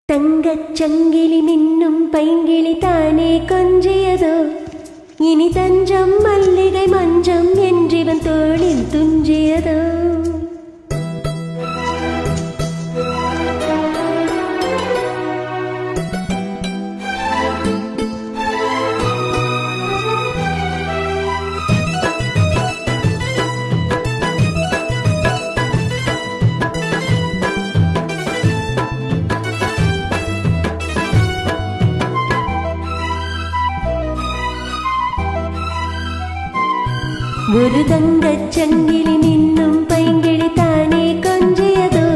தங்கச் சங்கிலி மின்னும் பைங்கிளி தானே கொஞ்சியதோ, இனி தஞ்சம் மல்லிகை மஞ்சம் என்றிவன் தோளில் துஞ்சியதோ. ஒரு தங்கச் சங்கிலி மின்னும் பைங்கிளி தானே கொஞ்சியதோ,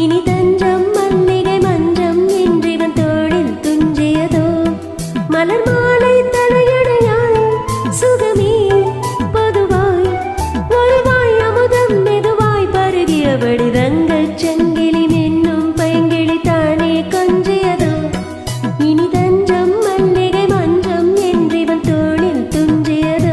இனி தஞ்சம் மல்லிகை மஞ்சம் என்றிவன் தோளில் துஞ்சியதோ. மலர் மாலை தலையணையாய் சுகமே பொதுவாய் ஒருவாய் அமுதம் மெதுவாய் பருகியபடி தங்கச் சங்கிலி மின்னும் பைங்கிளி தானே கொஞ்சியதோ, இனி தஞ்சம் மல்லிகை மஞ்சம் என்றிவன் தோளில் துஞ்சியதோ.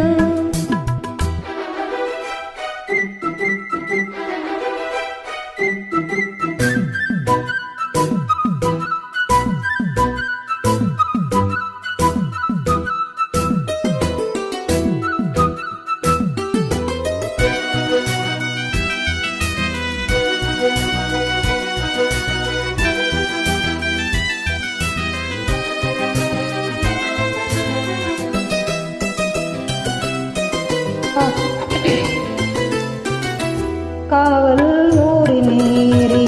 காவல் ஊறி மீறி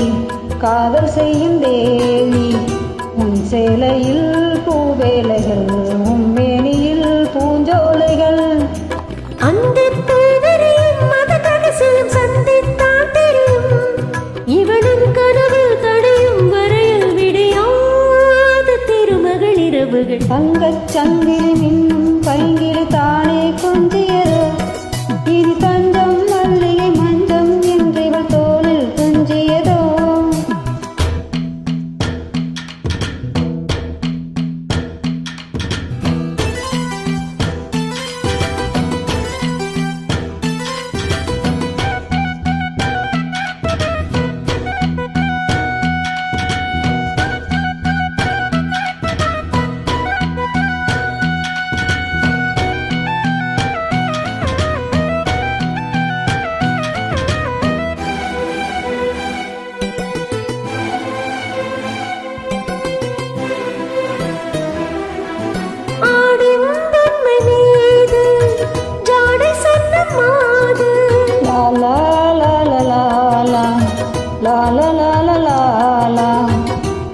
காதல் செய்யும் தேவி, உன் சேலையில் பூவேலைகள் உம்மேனியில் பூஞ்சோலைகள். அந்த தேவரையும் மதகசிலும் சந்தித்தான் தெரியும், இவனும் கனவில் தடையும் வரையில் விடையாத திருமகள் இரவுகள். தங்கச் சங்கிலி மின்னும் பைங்கிளி தானே கொஞ்சியதோ, இனி தஞ்சம் மல்லிகை மஞ்சம் என்றிவள் தோளில் துஞ்சியதோ.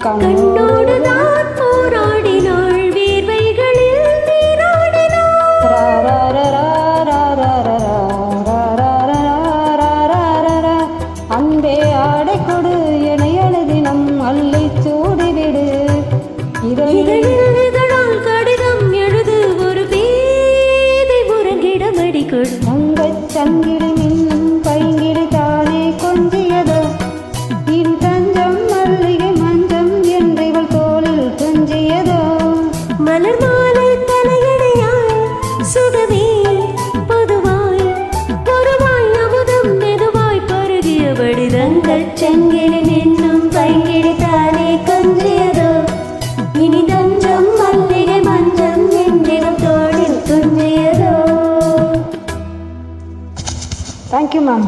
கண்ணோடு நான் போராடினாள் வீர்வைகளில் நீராடினாள். அன்பே ஆடை கொடு என எழுதினம் அள்ளி சூடிவிடு. இதழால் கடிதம் எழுது ஒரு பேதை உறங்கிடம் அடிக்கொடு. தங்கச் சங்கிலி மின்னும் பைங்கிளி தானே கொஞ்சியதோ, இனி தஞ்சம் மல்லிகை மஞ்சம் என்றிவள் தோளில் துஞ்சியதோ. மலர் மாலை தலையணையாய் சுகமே பொதுவாய் ஒருவாய் அமுதம் மெதுவாய் பருகியபடி தங்கச் சங்கிலி மின்னும் பைங்கிளி தானே கொஞ்சியதோ, இனி தஞ்சம் மல்லிகை மஞ்சம் என்றிவள் தோளில் துஞ்சியதோ. Thank you, ma'am.